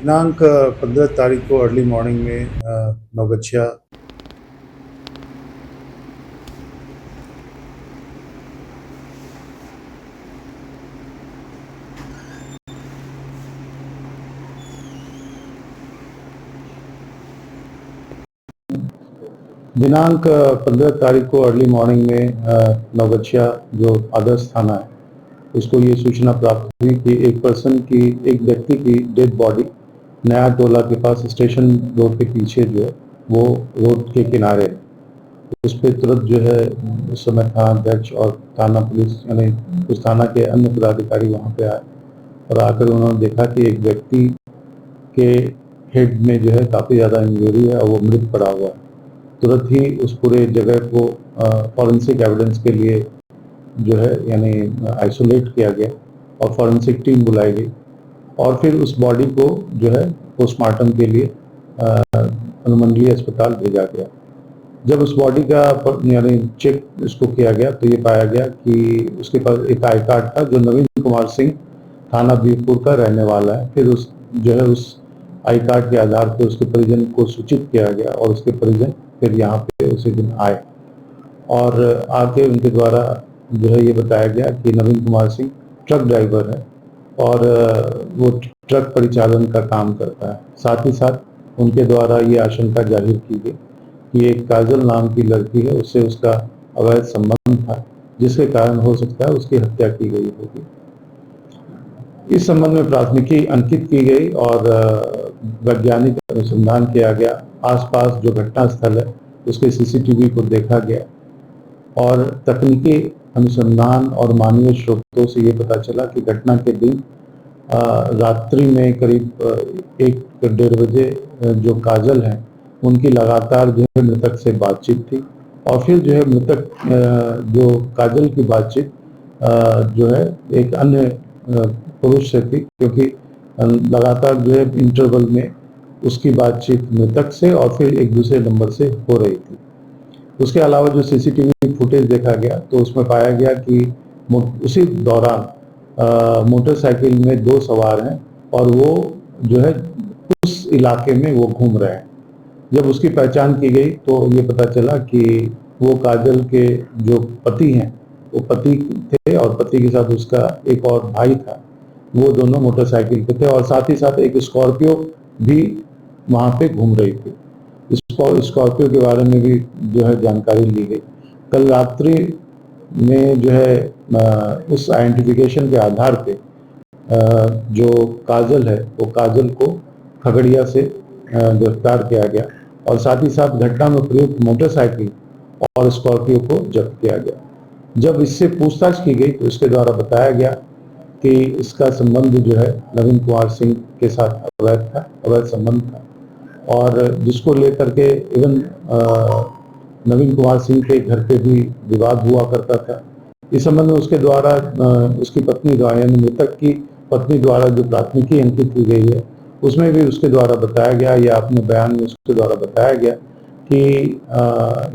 दिनांक 15 तारीख को अर्ली मॉर्निंग में नवगछिया दिनांक 15 तारीख को अर्ली मॉर्निंग में नवगछिया जो आदर्श थाना है उसको ये सूचना प्राप्त हुई कि एक व्यक्ति की डेड बॉडी नया टोला के पास स्टेशन रोड के पीछे जो है वो रोड के किनारे है। उस पर तुरंत जो है उस समय थाना अध्यक्ष और थाना पुलिस यानी उस थाना के अन्य पदाधिकारी वहाँ पे आए और आकर उन्होंने देखा कि एक व्यक्ति के हेड में जो है काफ़ी ज़्यादा इंजरी है और वो मृत पड़ा हुआ है। तुरंत ही उस पूरे जगह को फॉरेंसिक एविडेंस के लिए जो है यानी आइसोलेट किया गया और फॉरेंसिक टीम बुलाई गई और फिर उस बॉडी को जो है पोस्टमार्टम के लिए अनुमंडलीय अस्पताल भेजा गया। जब उस बॉडी का यानी चेक इसको किया गया तो ये पाया गया कि उसके पास एक आई कार्ड था जो नवीन कुमार सिंह थाना बीरपुर का रहने वाला है। फिर उस आई कार्ड के आधार पर उसके परिजन को सूचित किया गया और उसके परिजन फिर यहाँ पे उसी दिन आए और आके उनके द्वारा जो है ये बताया गया कि नवीन कुमार सिंह ट्रक ड्राइवर है और वो ट्रक परिचालन का काम करता है। साथ ही साथ उनके द्वारा ये आशंका जाहिर की गई कि एक काजल नाम की लड़की है, उससे उसका अवैध संबंध था जिसके कारण हो सकता है उसकी हत्या की गई होगी। इस संबंध में प्राथमिकी अंकित की गई और वैज्ञानिक अनुसंधान किया गया। आसपास जो घटना स्थल है उसके सीसीटीवी को देखा गया और तकनीकी अनुसंधान और मानवीय स्रोतों से ये पता चला कि घटना के दिन रात्रि में करीब 1-1:30 बजे जो काजल हैं उनकी लगातार जो है मृतक से बातचीत थी और फिर जो है मृतक जो काजल की बातचीत जो है एक अन्य पुरुष से थी, क्योंकि लगातार जो है इंटरवल में उसकी बातचीत मृतक से और फिर एक दूसरे नंबर से हो रही थी। उसके अलावा जो सीसीटीवी फुटेज देखा गया तो उसमें पाया गया कि उसी दौरान मोटरसाइकिल में 2 सवार हैं और वो जो है उस इलाके में वो घूम रहे हैं। जब उसकी पहचान की गई तो ये पता चला कि वो काजल के जो पति हैं वो पति थे और पति के साथ उसका एक और भाई था, वो दोनों मोटरसाइकिल पे थे और साथ ही साथ एक स्कॉर्पियो भी वहाँ पे घूम रही थी। स्कॉर्पियो के बारे में भी जो है जानकारी ली गई। कल रात्रि में जो है उस आइडेंटिफिकेशन के आधार पे जो काजल है वो काजल को खगड़िया से गिरफ्तार किया गया और साथ ही साथ घटना में प्रयुक्त मोटरसाइकिल और स्कॉर्पियो को जब्त किया गया। जब इससे पूछताछ की गई तो इसके द्वारा बताया गया कि इसका संबंध जो है नवीन कुमार सिंह के साथ अवैध संबंध था और जिसको लेकर के इवन नवीन कुमार सिंह के घर पे भी विवाद हुआ करता था। इस संबंध में उसके द्वारा उसकी पत्नी द्वारा यानी मृतक की पत्नी द्वारा जो प्राथमिकी अंकित की गई है उसमें भी उसके द्वारा बताया गया या अपने बयान में उसके द्वारा बताया गया कि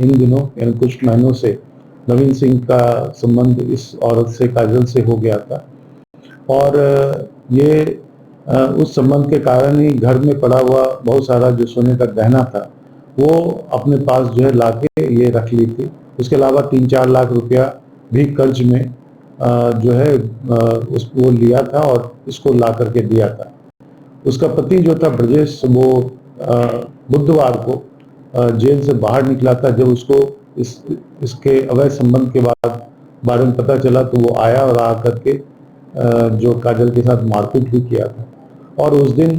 इन दिनों यानी कुछ महीनों से नवीन सिंह का संबंध इस औरत से काजल से हो गया था और ये उस संबंध के कारण ही घर में पड़ा हुआ बहुत सारा जो सोने का गहना था वो अपने पास जो है लाके ये रख ली थी। उसके अलावा 3-4 लाख रुपया भी कर्ज में जो है वो लिया था और इसको ला करके दिया था। उसका पति जो था ब्रजेश वो बुधवार को जेल से बाहर निकला था। जब उसको इसके अवैध संबंध के बारे में पता चला तो वो आया और आ करके जो काजल के साथ मारपीट भी किया था और उस दिन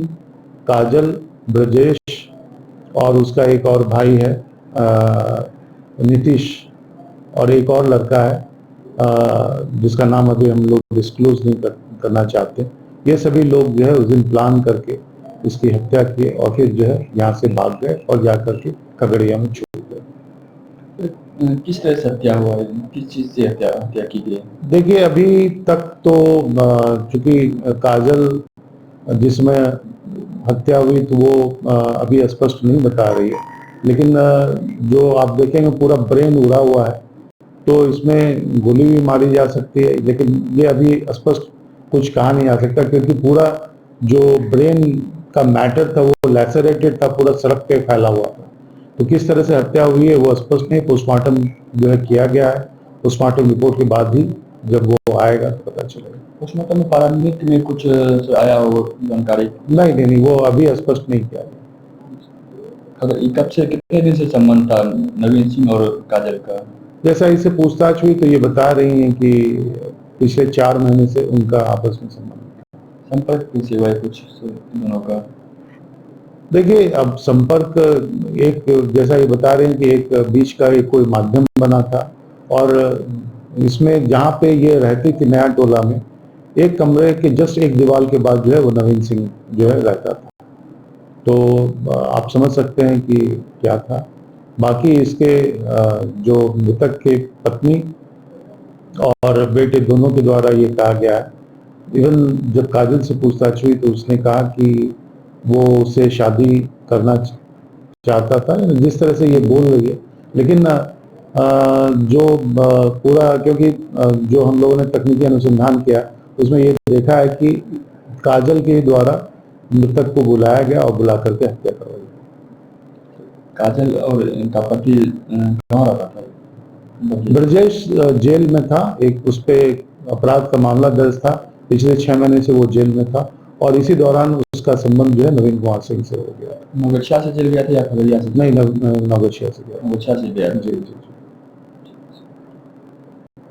काजल, ब्रजेश और उसका एक और भाई है नीतीश और एक और लड़का है जिसका नाम अभी हम लोग डिस्क्लोज नहीं करना चाहते। ये सभी लोग जो है उस दिन प्लान करके इसकी हत्या किए और फिर जो है यहाँ से भाग गए और जा करके खगड़िया में छुप गए। किस तरह से हत्या हुआ है, किस चीज से हत्या की गई? देखिए अभी तक तो चूंकि काजल जिसमें हत्या हुई तो वो अभी स्पष्ट नहीं बता रही है, लेकिन जो आप देखेंगे पूरा ब्रेन उड़ा हुआ है तो इसमें गोली भी मारी जा सकती है, लेकिन ये अभी स्पष्ट कुछ कहा नहीं जा सकता क्योंकि पूरा जो ब्रेन का मैटर था वो लैसरेटेड था, पूरा सड़क पे फैला हुआ था। तो किस तरह से हत्या हुई है वो स्पष्ट नहीं, पोस्टमार्टम जो है किया गया है, पोस्टमार्टम रिपोर्ट के बाद ही जब वो आएगा तो पता चलेगा। पोस्टमार्टम में प्रारंभिक में कुछ आया हो जानकारी? नहीं, वो अभी स्पष्ट नहीं किया गया। अगर कब से कितने दिन से संबंध था नवीन सिंह और काजल का? जैसा इससे पूछताछ हुई तो ये बता रही हैं कि पिछले 4 महीने से उनका आपस में संबंध है। संपर्क कैसे हुआ है कुछ दोनों का? देखिए, अब संपर्क एक जैसा ये बता रहे हैं कि एक बीच का एक कोई माध्यम बना था और इसमें जहाँ पे ये रहती थी नया टोला में, एक कमरे के जस्ट एक दीवार के बाद जो है वो नवीन सिंह जो है रहता था। तो आप समझ सकते हैं कि क्या था। बाकी इसके जो मृतक के पत्नी और बेटे दोनों के द्वारा ये कहा गया है। इवन जब काजल से पूछताछ हुई तो उसने कहा कि वो उससे शादी करना चाहता था, जिस तरह से ये बोल रही है। लेकिन जो पूरा क्योंकि जो हम लोगों ने तकनीकी अनुसंधान किया उसमें ये देखा है कि काजल के द्वारा मृतक को बुलाया गया और बुला करके हत्या करवाई। काजल और इनका पति कहाँ रहता था? ब्रजेश जेल में था, एक उस पे अपराध का मामला दर्ज था, पिछले 6 महीने से वो जेल में था और इसी दौरान उसका संबंध जो है नवीन कुमार सिंह से हो गया। नौगछिया से जेल गया था या खगड़िया से? नहीं, नौगछिया से गया। नौगछिया से गया। जी।